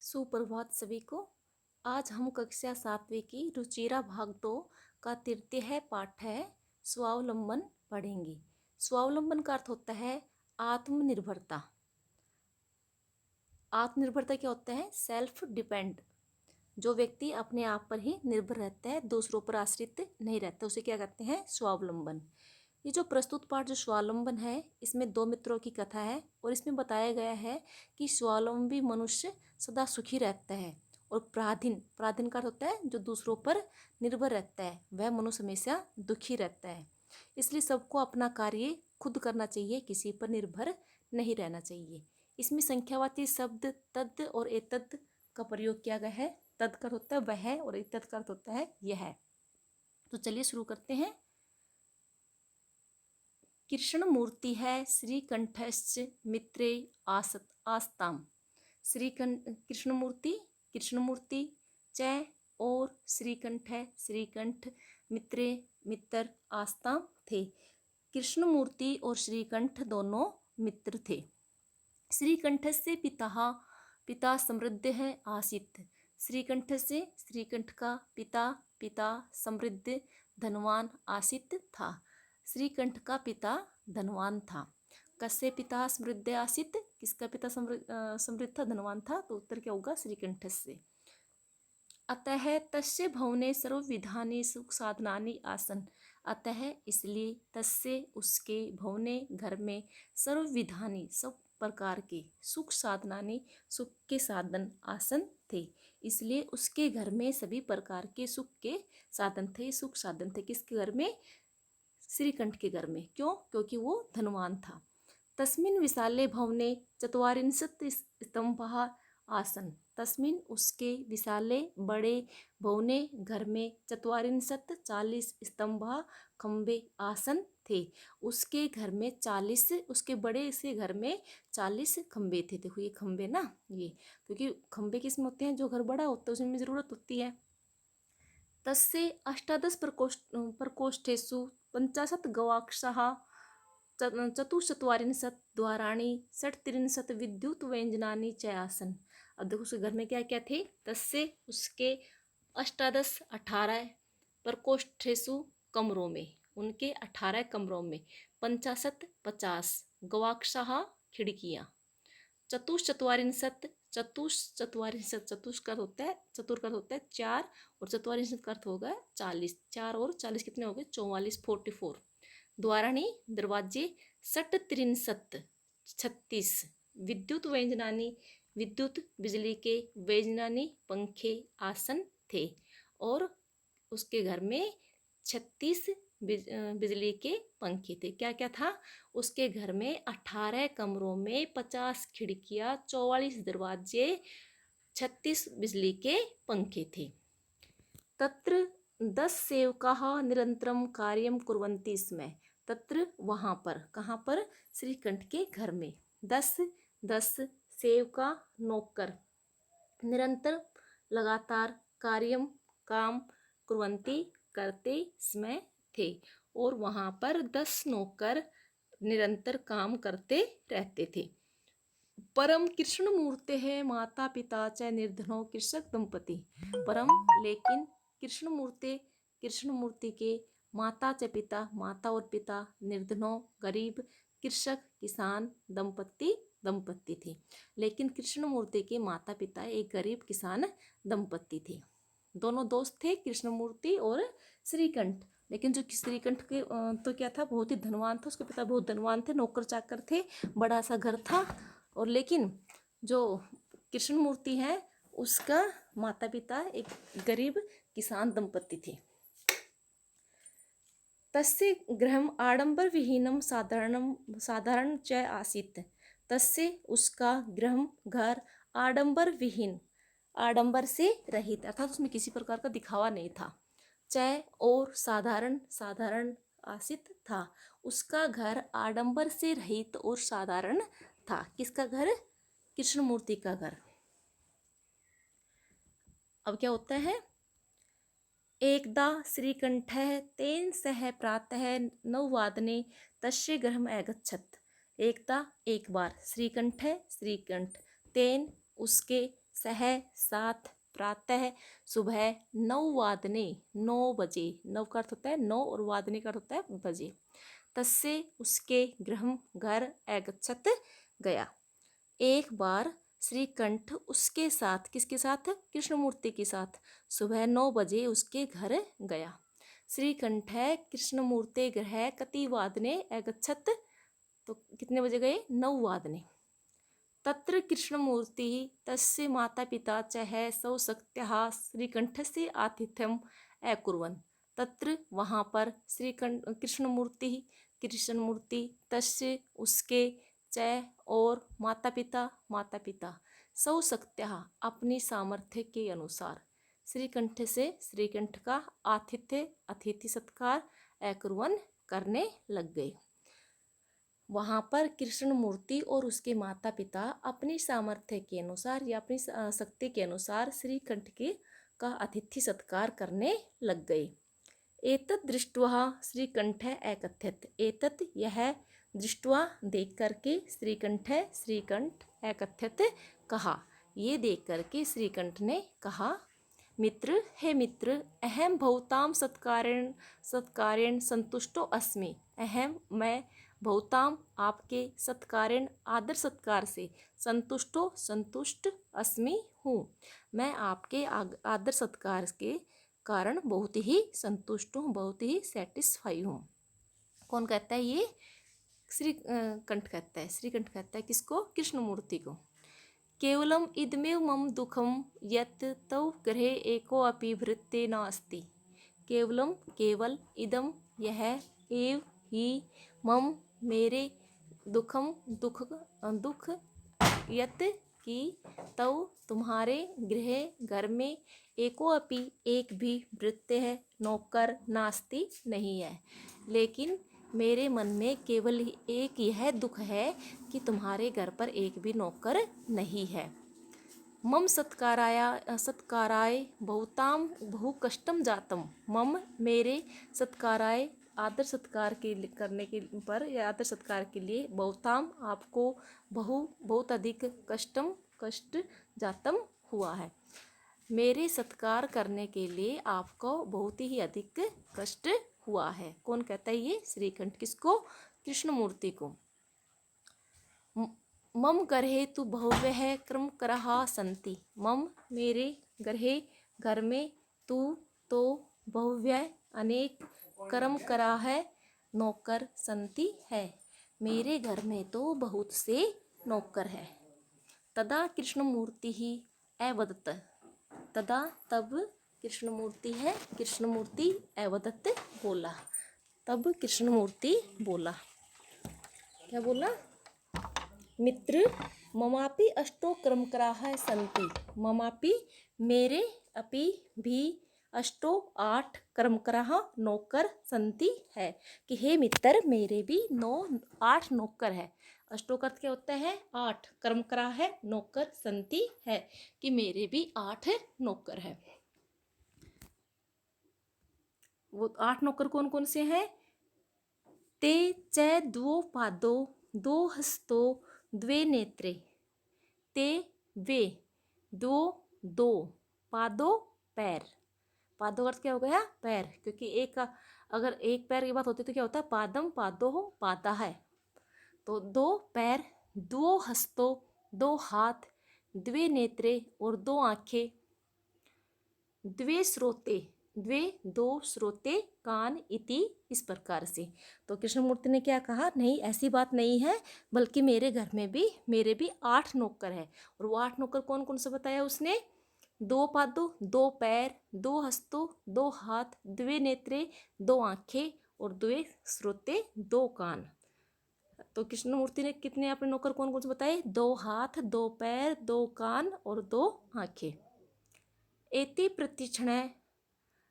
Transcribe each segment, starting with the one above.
सुप्रभात सभी को। आज हम कक्षा 7वीं की रुचिरा भाग 2 का तृतीय पाठ है स्वावलंबन पढ़ेंगे। स्वावलंबन का अर्थ होता है आत्मनिर्भरता। आत्मनिर्भरता क्या होता है? Self depend. जो व्यक्ति अपने आप पर ही निर्भर रहता है, दूसरों पर आश्रित नहीं रहता, उसे क्या कहते हैं? स्वावलंबन। ये जो प्रस्तुत पाठ जो स्वावलंबन है, इसमें दो मित्रों की कथा है और इसमें बताया गया है कि स्वावलंबी मनुष्य सदा सुखी रहता है और पराधीन का अर्थ होता है जो दूसरों पर निर्भर रहता है, वह मनुष्य हमेशा दुखी रहता है। इसलिए सबको अपना कार्य खुद करना चाहिए, किसी पर निर्भर नहीं रहना चाहिए। इसमें संख्यावाची शब्द तद और एतद का प्रयोग किया गया है। तद का अर्थ होता है वह और एतद का अर्थ होता है यह। तो चलिए शुरू करते हैं। कृष्णमूर्ति है श्रीकंठश्च मित्रे आस्ताम। कृष्णमूर्ति च और श्रीकंठ है, श्रीकंठ मित्रे मित्र आस्ताम थे। कृष्णमूर्ति और श्रीकंठ दोनों मित्र थे। श्रीकंठ से पिता समृद्ध है आसित। श्रीकंठ से श्रीकंठ का पिता समृद्ध धनवान आसित था। श्रीकंठ का पिता धनवान था। कस्य पिता समृद्ध आसित? किसका पिता समृद्ध था, धनवान था? तो उत्तर क्या होगा? श्रीकंठ से। अतः तस्य भवने सर्वविधानि सुख साधनानि आसन। अतः इसलिए तस्य उसके भवने घर में सर्वविधानि सब प्रकार के सुख साधनानि सुख के साधन आसन थे। इसलिए उसके घर में सभी प्रकार के सुख के साधन थे। सुख साधन थे किसके घर में? श्रीकंठ के घर में। क्यों? क्योंकि वो धनवान था। तस्मिन् विशाले भवने चत्वारिंशत् स्तंभः आसन। तस्मिन् उसके विशाले बड़े भवने घर में चत्वारिंशत् 40 स्तंभः खंबे आसन थे। उसके घर में 40, उसके बड़े से घर में 40 खंबे थे। देखो ये खंबे ना, ये क्योंकि खंबे किसमें होते हैं? जो घर बड़ा होता है उसमें जरूरत होती है। तस्य अष्टादश प्रकोष्ठेषु 50 गवाक्षाः चतुश्चत्वारिंशत् द्वाराणि षट्त्रिंशत् विद्युत व्यंजनानि च आसन। अब देखो उसके घर में क्या क्या थे? तस्य उसके 18 प्रकोष्ठेषु कमरों में, उनके 18 कमरों में 50 गवाक्षाः खिड़कियाँ, चतुश्चत्वारिंशत् चतुष का होता है, चतुर का होता है 4 और चत्वारिंशत् का अर्थ होगा 40। 4 और 40 कितने हो गए? 44, 44। द्वाराणी दरवाजे, षट्त्रिंशत् 36 विद्युत व्यंजनानी विद्युत बिजली के व्यंजनानी पंखे आसन थे। और उसके घर में 36 बिजली के पंखे थे। क्या क्या था? उसके घर में 18 कमरों में 50 खिड़कियां, 44 दरवाजे, 36 बिजली के पंखे थे। तत्र 10 सेवकाः निरंतरम कार्यम कुर्वन्ति स्म। तत्र वहाँ पर, कहाँ पर? श्रीकंठ के घर में 10 सेवका नौकर निरंतर लगातार कार्यम काम कुर्वन्ति करते समय थे। और वहाँ पर 10 नौकर निरंतर काम करते रहते थे। परम कृष्णमूर्ते है माता पिता च निर्धनो कृषक दंपति। परम लेकिन कृष्णमूर्ति के माता च पिता, माता और पिता, निर्धनों गरीब, कृषक किसान, दंपत्ति थे। लेकिन कृष्णमूर्ति के माता पिता एक गरीब किसान दंपत्ति थे। दोनों दोस्त थे, कृष्णमूर्ति और श्रीकंठ। लेकिन जो श्रीकंठ के तो क्या था? बहुत ही धनवान था, उसके पिता बहुत धनवान थे, नौकर चाकर थे, बड़ा सा घर था। और लेकिन जो कृष्णमूर्ति है उसका माता पिता एक गरीब किसान दंपत्ति थे। तस्य गृहम आडंबर विहीनम साधारण च आसीत्। तस्य उसका गृहम घर आडंबर विहीन, आडंबर से रहित, अर्थात उसमें किसी प्रकार का दिखावा नहीं था। च और साधारण आसित था। उसका घर आडंबर से रहित और साधारण था। किसका घर? कृष्णमूर्ति का घर। अब क्या होता है? एकदा श्रीकंठः तेन सह प्रातः 9 तस्य गृहम् अगच्छत्। एकदा एक बार श्रीकंठ तेन उसके सह 7 प्रातः सुबह 9 9 बजे। 9 का अर्थ होता है 9 और वादने का अर्थ होता है बजे। तस्से उसके गृहम घर अगच्छत गया। एक बार श्रीकंठ उसके साथ, किसके साथ? कृष्णमूर्ति के साथ सुबह 9 बजे उसके घर गया। श्रीकंठ कृष्णमूर्ति गृह कति वादने अगच्छत, तो कितने बजे गए? 9 वादने। तत्र कृष्णमूर्ति तस्य माता पिता च सौ शक्त्यः श्रीकंठस्य आतिथ्यम अकुर्वन्। तत्र वहाँ पर कृष्णमूर्ति तस्य उसके च और माता पिता सौ शक्त्यः अपनी सामर्थ्य के अनुसार श्रीकंठ का अतिथि सत्कार अकुर्वन् करने लग गए। वहाँ पर कृष्णमूर्ति और उसके माता पिता अपनी सामर्थ्य के अनुसार या अपनी शक्ति के अनुसार श्रीकंठ का अतिथि सत्कार करने लग गए। एतत् दृष्ट्वा श्रीकंठ अकथयत्। एतत् यह दृष्ट्वा देख करके श्रीकंठ अकथयत् कहा। ये देख करके श्रीकंठ ने कहा, मित्र, हे मित्र, अहम भवतां सत्कारेण संतुष्टो अस्मि। मैं भवताम आपके सत्कारेण आदर सत्कार से संतुष्ट अस्मि हूँ। मैं आपके आदर सत्कार के कारण बहुत ही संतुष्ट हूँ, बहुत ही सेटिस्फाई हूँ। कौन कहता है ये? श्रीकंठ कहता है। श्रीकंठ कहता है किसको? कृष्णमूर्ति को। केवलम इदमेव मम दुखम यत् तव गृहे एको अपि भृत्य नास्ति। केवल इदम यह एव ही मम मेरे दुख यत् कि तव तुम्हारे घर में एको अपि एक भी भृत्य है नौकर नास्ति नहीं है। लेकिन मेरे मन में केवल एक यह दुख है कि तुम्हारे घर पर एक भी नौकर नहीं है। मम सत्काराय बहुताम बहु कष्टम जातम। मम मेरे सत्काराय आदर सत्कार के करने के पर या आदर सत्कार के लिए बहुताम आपको बहुत अधिक कष्ट जातम हुआ है। मेरे सत्कार करने के लिए आपको बहुत ही अधिक कष्ट हुआ है। कौन कहता है ये? श्रीकंठ। किसको? कृष्णमूर्ति को। मम गर्हे तु बहुव्यः क्रमकराः सन्ति। मम मेरे घर में तू तो बहुव्यः अनेक क्रमकराः नौकर सन्ति है। मेरे घर में तो बहुत से नौकर है। तदा कृष्णमूर्ति ही अवदत्। तदा तब कृष्णमूर्ति अवदत् बोला। तब कृष्णमूर्ति बोला, क्या बोला? मित्र, ममापि अष्टो क्रमकराः सन्ति। ममापि मेरे अपि भी अष्टो 8 क्रमकराः नौकर सन्ति है। कि हे मित्र, मेरे भी 8 नौकर है। अष्टो का अर्थ क्या होता है? 8। क्रमकराः है नौकर, सन्ति है कि मेरे भी 8 नौकर है। वो 8 नौकर कौन कौन से हैं? ते च द्वो पादो दो हस्तो द्वे नेत्रे। ते वे दो पादो पैर। पादो अर्थ क्या हो गया? पैर। क्योंकि अगर एक पैर की बात होती तो क्या होता है? पादम पादो हो पादा है। तो 2 पैर, 2 हस्तो 2 हाथ, द्वे नेत्रे और 2 आंखें, द्वे श्रोते 2 श्रोते कान इति, इस प्रकार से। तो कृष्णमूर्ति ने क्या कहा? नहीं, ऐसी बात नहीं है, बल्कि मेरे घर में भी मेरे भी 8 नौकर है। और वो 8 नौकर कौन कौन से बताया उसने? 2 पादों 2 पैर, 2 हस्तों 2 हाथ, द्वे नेत्रे 2 आंखें और द्वे श्रोते 2 कान। तो कृष्णमूर्ति ने कितने अपने नौकर कौन कौन से बताए? 2 हाथ, 2 पैर, 2 कान और 2 आंखें। एते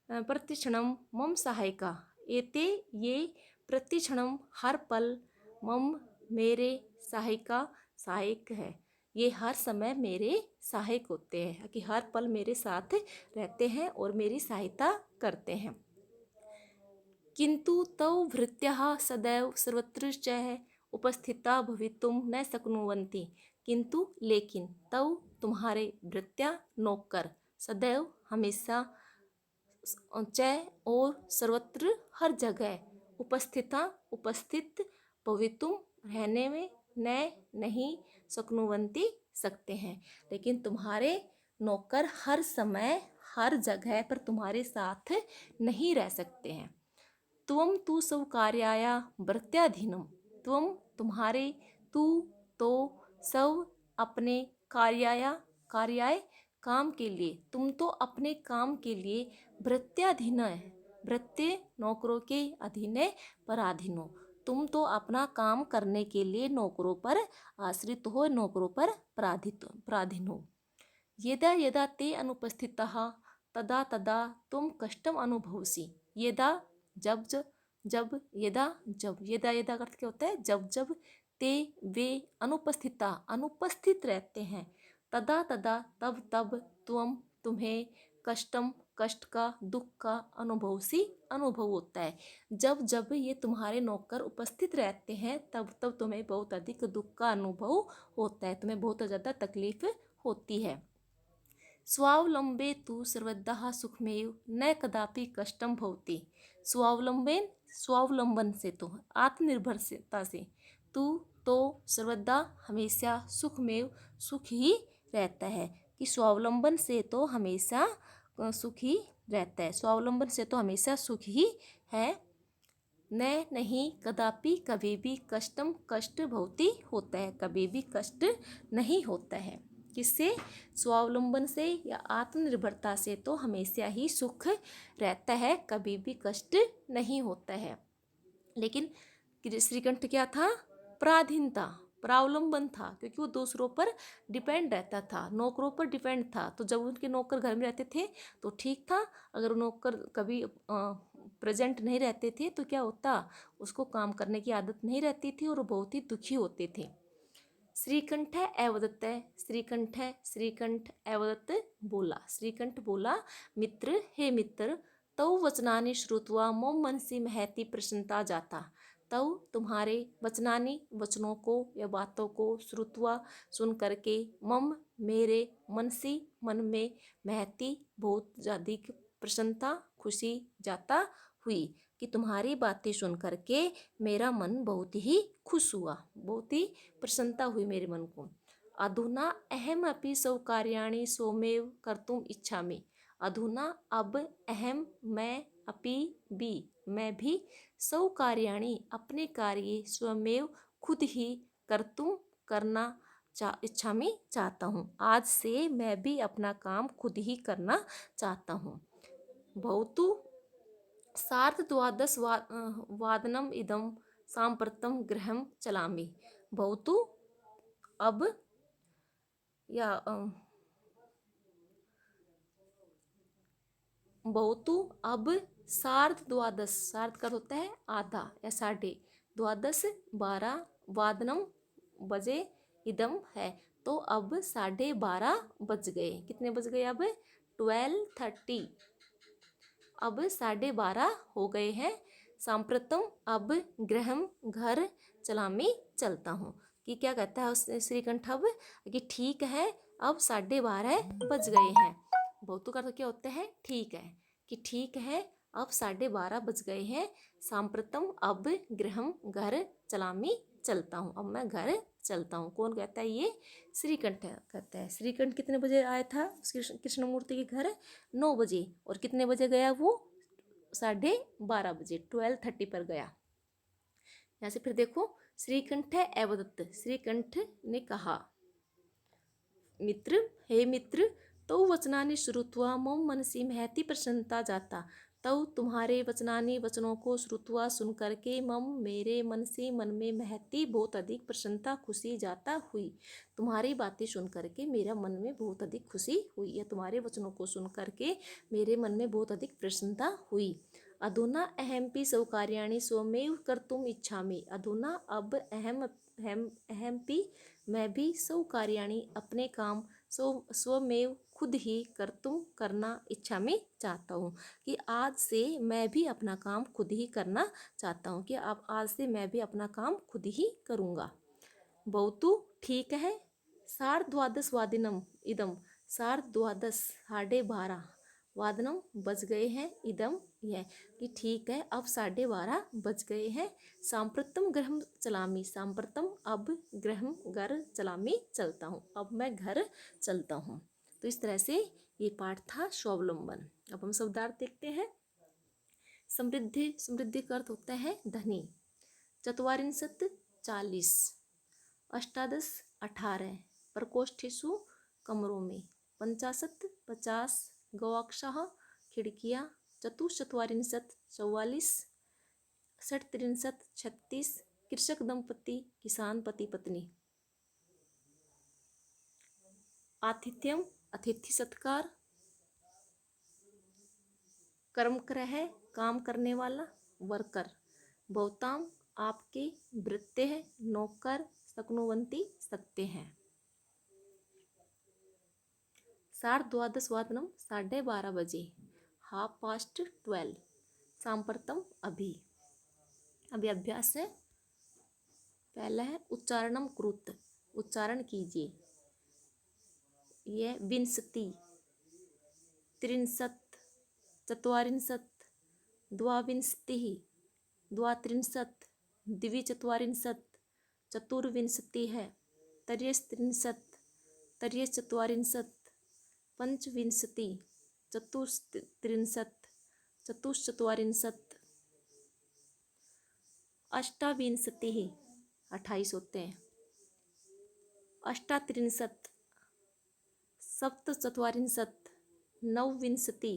प्रतिक्षणम मम सहायिका। एते ये प्रतिक्षणम हर पल मम मेरे सहायक है। ये हर समय मेरे सहायक होते हैं कि हर पल मेरे साथ रहते हैं और मेरी सहायता करते हैं। किंतु तौ भृत्यः सदैव सर्वत्र च उपस्थिता भवितुं न शक्नुवन्ति। किंतु लेकिन तौ तुम्हारे भृत्या नौकर सदैव हमेशा चय और सर्वत्र हर जगह उपस्थित भवितुम रहने में न नहीं शक्नुवंती सकते हैं। लेकिन तुम्हारे नौकर हर समय हर जगह पर तुम्हारे साथ नहीं रह सकते हैं। त्वम तु सब कार्याया भृत्याधीनम, त्वम तुम्हारे, तू तो सब अपने कार्याय काम के लिए, तुम तो अपने काम के लिए भृत्याधीन है, भृत्य नौकरों के अधीन पराधीन हो। तुम तो अपना काम करने के लिए नौकरों पर आश्रित हो, नौकरों पर पराधीन हो। यदा यदा ते अनुपस्थितः तदा तदा तुम कष्टम अनुभवसी। यदा जब जब यदा यदा अर्थ क्या होता है, जब जब ते वे अनुपस्थित रहते हैं, तदा तदा तब तब तुम्हें कष्ट का, दुख का अनुभव होता है। जब जब ये तुम्हारे नौकर उपस्थित रहते हैं तब तब तुम्हें बहुत अधिक दुख का अनुभव होता है, तुम्हें बहुत ज़्यादा तकलीफ होती है। स्वावलंबे तु सर्वदा सुखमेव न कदापि कष्टम भवति। स्वावलंबन से, तो आत्मनिर्भरता से, तू तो सर्वदा हमेशा सुखमेव सुख ही रहता है। कि स्वावलंबन से तो हमेशा सुख ही रहता है, स्वावलंबन से तो हमेशा सुख ही है। न नहीं कदापि कभी भी कष्ट भवति होता है, कभी भी कष्ट नहीं होता है। किससे? स्वावलंबन से या आत्मनिर्भरता से तो हमेशा ही सुख रहता है, कभी भी कष्ट नहीं होता है। लेकिन श्रीकंठ क्या था? पराधीनता, परावलंबन था, क्योंकि वो दूसरों पर डिपेंड रहता था, नौकरों पर डिपेंड था। तो जब उनके नौकर घर में रहते थे तो ठीक था, अगर नौकर कभी प्रेजेंट नहीं रहते थे तो क्या होता, उसको काम करने की आदत नहीं रहती थी और बहुत ही दुखी होते थे। श्रीकंठ एवदत्त, श्रीकंठ एवदत्त बोला, श्रीकंठ बोला, मित्र हे मित्र, तौ वचनानि श्रुत्वा मम मनसि महती प्रसन्नता जाता। तौ तुम्हारे वचनानि वचनों को या बातों को श्रुत्वा सुन करके मम मेरे मनसी मन में महती बहुत अधिक प्रसन्नता खुशी जाता हुई। कि तुम्हारी बातें सुन करके मेरा मन बहुत ही खुश हुआ, बहुत ही प्रसन्नता हुई मेरे मन को। अधुना अहम अपि सब कार्याणि स्वमेव कर्तुम इच्छामि। अधुना अब अहम मैं, अपि भी मैं भी, सब कार्याणि अपने कार्य स्वमेव खुद ही कर्तुम करना इच्छामि चाहता हूँ। आज से मैं भी अपना काम खुद ही करना चाहता हूँ। भवतु सार्धद्वादश वादनम इदम सांप्रतम गृहं चलामि। भवतु अब या भवतु अब सार्धद्वादश, सार्ध का होता है आधा या साढ़े, द्वादश 12 वादनम बजे, इदम है तो अब 12:30 बज गए। कितने बज गए? अब 12:30, अब 12:30 हो गए हैं। सांप्रतम अब गृहम घर चलामी चलता हूँ। कि क्या कहता है उस श्रीकंठ अब कि ठीक है अब 12:30 बज गए हैं। बहुत का तो क्या होता है? ठीक है, कि ठीक है अब 12:30 बज गए हैं। सांप्रतम अब गृहम घर चलामी चलता हूँ, अब मैं घर चलता हूँ। कौन कहता है? ये श्रीकंठ कहता है। श्रीकंठ कितने बजे आया था कृष्णमूर्ति के घर? 9 बजे। और कितने बजे गया वो? 12:30 बजे, 12:30 पर गया। यहाँ से फिर देखो, श्रीकंठ एवदत्त, श्रीकंठ ने कहा, मित्र हे मित्र, तो वचनानि श्रुत्वा मम मनसि महती प्रसन्नता जाता। तो तुम्हारे वचनानि वचनों को श्रुत्वा सुन करके मम मेरे मन से मन में महती बहुत अधिक प्रसन्नता खुशी जाता हुई। तुम्हारी बातें सुन करके मेरा मन में बहुत अधिक खुशी हुई, या तुम्हारे वचनों को सुन करके मेरे मन में बहुत अधिक प्रसन्नता हुई। अधुना अहमपि सब कार्याणि स्वमेव कर्तुम इच्छामि। अधुना अब अहमपि मैं भी सब कार्याणि अपने काम स्वमेव खुद ही कर्तुम करना इच्छामि चाहता हूँ। कि आज से मैं भी अपना काम खुद ही करना चाहता हूँ, कि अब आज से मैं भी अपना काम खुद ही करूँगा। बहुतु ठीक है, सार्धद्वादशवादनम इदम, सार्धद्वादश 12:30 वादनम बज गए हैं, इदम यह कि ठीक है अब 12:30 बज गए हैं। सांप्रतम गृहम चलामी, सांप्रतम अब गृहम घर चलामी चलता हूँ, अब मैं घर चलता हूँ। तो इस तरह से ये पाठ था स्वावलंबन। अब हम शब्दार्थ देखते हैं। समृद्धि, समृद्धि का अर्थ होता है धनी। चत्वारिंशत् 40, अष्टादश 18, प्रकोष्ठेषु कमरों में, पंचाशत् 50, गवाक्षाः खिड़कियाँ, चतुश्चत्वारिंशत् 44, षट्त्रिंशत् 36, कृषक दंपति किसान पति पत्नी। आतिथ्यम अतिथि सत्कार, कर्मकर है काम करने वाला, वर्कर। भवताम आपके, वृत्ते है नौकर, शक्नुवन्ति सकते हैं। सार्धद्वादशवादनम 12:30 बजे, 12:30, सांप्रतम अभी। अभी अभ्यास है। पहला है उच्चारणम कृत, उच्चारण कीजिए। यह विंशति, त्रिंशत्, चत्वारिंशत्, द्वाविंशतिः, द्वात्रिंशत्, द्विचत्वारिंशत्, चतुर्विंशतिः, त्रयस्त्रिंशत्, त्रयश्चत्वारिंशत्, पंचविंशति, चतुस्त्रिंशत्, चतुश्चत्वारिंशत्, अष्टाविंशतिः 28 होते हैं, अष्टात्रिंशत्, सप्तचत्वारिंशत्, नवविंशति,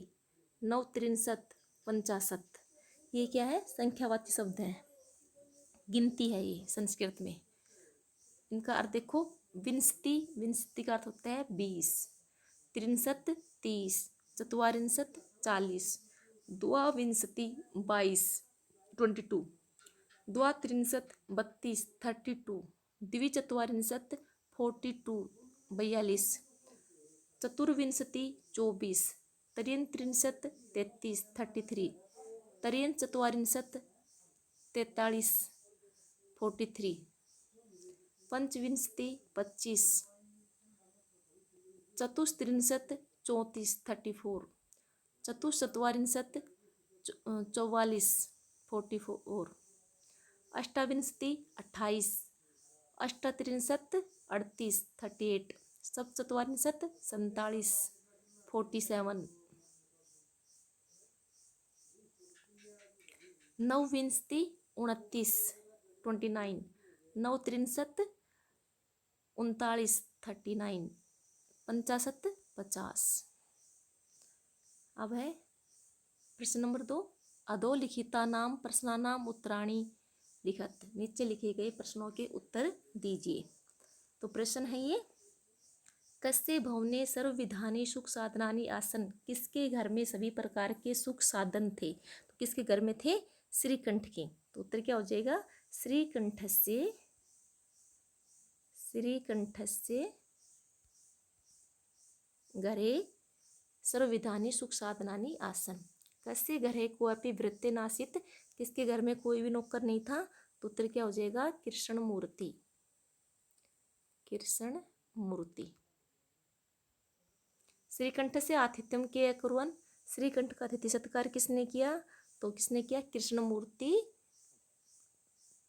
नवत्रिंशत्, 50। ये क्या है? संख्यावाची शब्द है, गिनती है ये संस्कृत में। इनका अर्थ देखो। विंशति, विंशति का अर्थ होता है 20, त्रिंशत् 30, चत्वारिंशत् 40, द्वाविंशति 22 22, द्वात्रिंशत् 32 32, द्विचत्वारिंशत् 42 42, चतुर्विंशति 24, त्रयस्त्रिंशत् 33 33, त्रयश्चत्वारिंशत् 43 43, पंचविंशति 25, चतुस्त्रिंशत् 34 34, चतुश्चत्वारिंशत् 44 44, अष्टाविंशति 28, अष्टात्रिंशत् 38 38, सप्तचत्वारिंशत् 47 47, नवविंशति 29 29, नवत्रिंशत् 39 39, पंचाशत् 50। अब है प्रश्न नंबर 2। अधोलिखितानां प्रश्नानां उत्तराणि लिखत, नीचे लिखे गए प्रश्नों के उत्तर दीजिए। तो प्रश्न है ये, कस्य भवने सर्वविधानि सुख साधनानि आसन्, किसके घर में सभी प्रकार के सुख साधन थे। तो किसके घर में थे? श्रीकंठ के। तो उत्तर क्या हो जाएगा? श्रीकंठस्य घरे सर्वविधानि सुख साधनानि आसन्। कस्य घरे कोऽपि वृत्ते नासीत्, किसके घर में कोई भी नौकर नहीं था। तो उत्तर क्या हो जाएगा? कृष्णमूर्ति। कृष्णमूर्ति। श्रीकंठ से आतिथ्यम के कुर्वन्, श्रीकंठ का अतिथि सत्कार किसने किया? तो किसने किया? कृष्णमूर्ति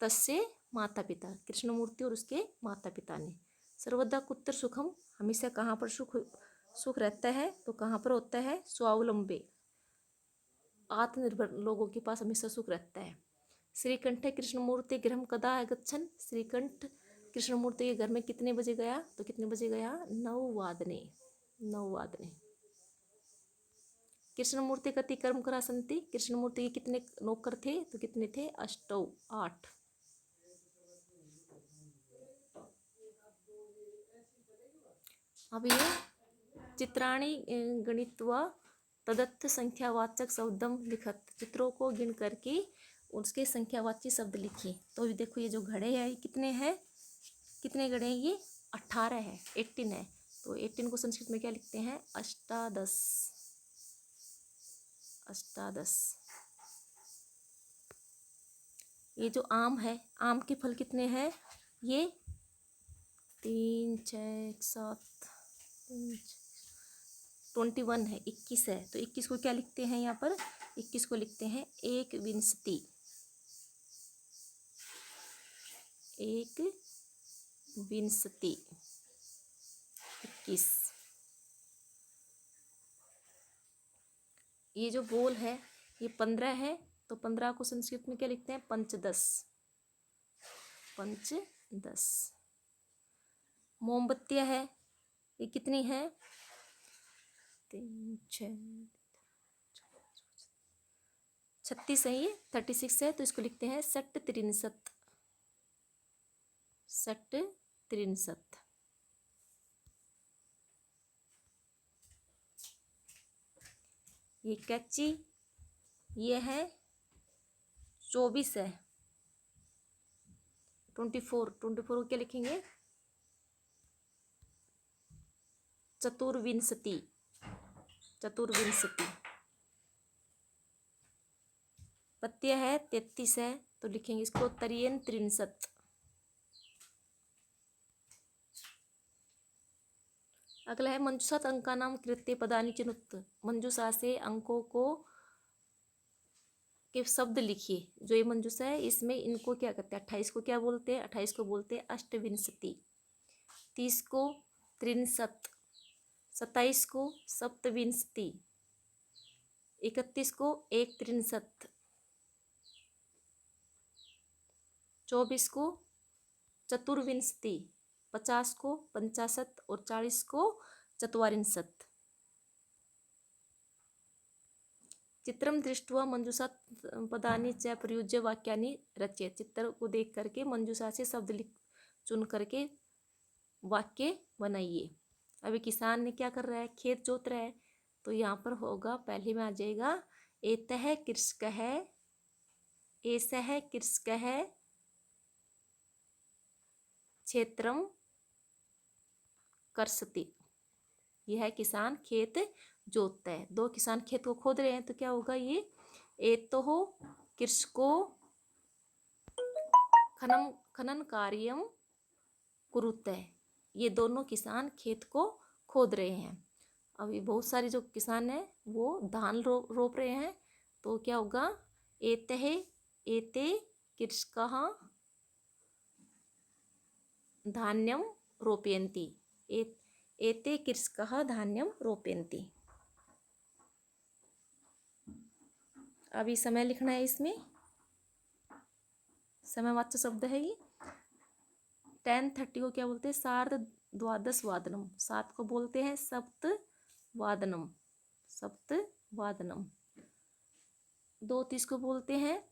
तस्य माता पिता, कृष्णमूर्ति और उसके माता पिता ने। सर्वदा कुत्र सुखम, हमेशा कहाँ पर सुख रहता है? तो कहाँ पर होता है? स्वावलंबे, आत्मनिर्भर लोगों के पास हमेशा सुख रहता है। श्रीकंठ कृष्णमूर्ति गृहम कदा आगच्छन्, श्रीकंठ कृष्णमूर्ति के घर में कितने बजे गया? तो कितने बजे गया? 9 वादने 9 वादने। कृष्णमूर्ति कति कर्मकरा सन्ति, कृष्णमूर्ति के कितने नौकर थे? तो कितने थे? 8। अब ये चित्राणि गणित्वा तदर्थ संख्यावाचक शब्दम लिखत, चित्रों को गिन करके उसके संख्यावाची शब्द लिखिए। तो ये देखो, ये जो घड़े हैं कितने हैं? कितने घड़े हैं? ये 18 है, 18 है। तो 18 को संस्कृत में क्या लिखते हैं? अष्टादश। ये जो आम है, आम के फल कितने हैं? ये 3 6 7 21 है, 21 है, तो 21 को क्या लिखते हैं यहाँ पर? 21 को लिखते हैं एक विंशति, एक विंशति 21। ये जो बोल है ये 15 है, तो 15 को संस्कृत में क्या लिखते हैं? पंचदश, पंचदश। मोमबत्तियाँ है, ये कितनी है? 3 6 36 है, ये 36 है, तो इसको लिखते हैं षट त्रिंशत, षट त्रिंशत। ये कैची ये है 24 है, 24 को क्या लिखेंगे? चतुर्विंशति, चतुर्विंशति। पत्तियां है 33 है, तो लिखेंगे इसको तरियन त्रिंशत। अगला है मंजूषात अंका नाम कृत्य पदानि चिनुत। मंजूषा से अंकों को के शब्द लिखिए। जो ये मंजूषा है इसमें इनको क्या करते हैं? 28 को क्या बोलते हैं? 28 को बोलते हैं अष्टविंशति, 30 को त्रिंशत, 27 को सप्तविंशति, 31 को एक त्रिंशत, 24 को चतुर्विंशति, 50 को पंचाशत और 40 को चत्वारिंशत। चित्रम दृष्ट्वा मंजूषा पदानि च प्रयुज्य वाक्यानि रच्य। चित्र को देख करके मंजूषा से शब्द लिख चुन करके वाक्य बनाइए। अभी किसान ने क्या कर रहा है? खेत जोत रहा है, तो यहाँ पर होगा पहले में आ जाएगा एतः कृषकः, एषः कृषकः क्षेत्रम कर्षति। यह है किसान खेत जोतता है। दो किसान खेत को खोद रहे हैं, तो क्या होगा? ये एतो कृषको खनन कार्यम कुरुते। ये दोनों किसान खेत को खोद रहे हैं। अभी बहुत सारे जो किसान हैं वो धान रोप रहे हैं, तो क्या होगा? एतः एते कृषकाः धान्यम रोपयन्ति, एते कृषकाः धान्यम रोपयन्ति। अभी समय लिखना है, इसमें समयवाच्य शब्द है ये। 10:30 को क्या बोलते हैं? सार्ध द्वादश वादनम। 7 को बोलते हैं सप्त वादनम, सप्त वादनम। 2:30 को बोलते हैं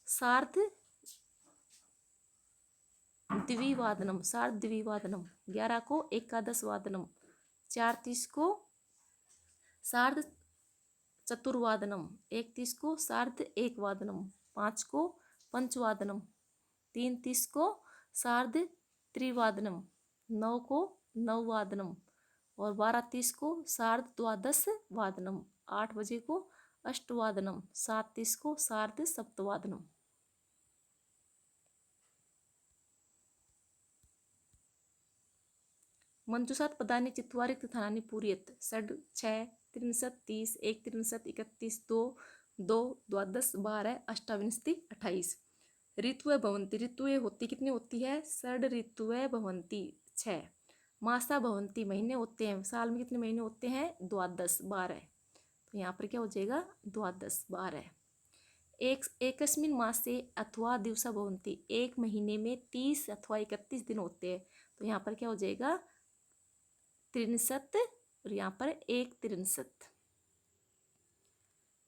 सार्ध द्विवादनम, सार्ध द्विवादनम। 11 को एकादश वादनम, 4:30 को सार्ध चतुर्वादनम, 1:30 को सार्ध एक वादनम, 5 को पंचवादनम, 3:30 को सार्ध त्रिवादनम, 9 को नववादनम और 12:30 को सार्ध द्वादश वादनम, 8 बजे को अष्टवादनम, 7:30 को सार्ध सप्तवादनम। मंजूषात पदानि चत्वारि तथानि पूरयेत्। 6 त्रिंशत् 30 1 त्रिंशत् 31 2 2 द्वादश 12 अष्टाविंशति 28। ऋतुएं भवन्ति, ऋतुएं होती कितनी होती है? 6 ऋतुएं भवन्ति 6। मासा भवन्ति, महीने होते हैं। साल में कितने महीने होते हैं? द्वादश 12। तो यहाँ पर क्या हो जाएगा? द्वादश 12। एकस्मिन् मासे अथवा दिवसा भवन्ति, एक महीने में 30 अथवा 31 दिन होते हैं। तो यहाँ पर क्या हो जाएगा? त्रिंशत् और यहाँ पर एक त्रिंशत्।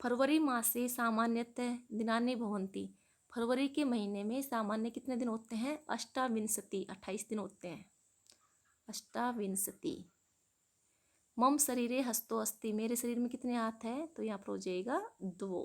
फरवरी मासे सामान्यतः दिनानि भवन्ति, फरवरी के महीने में सामान्य कितने दिन होते हैं? अष्टाविंशति 28 दिन होते हैं, अष्टाविंशति। मम शरीरे हस्तो अस्ति, मेरे शरीर में कितने हाथ हैं? तो यहाँ पर हो जाएगा 2।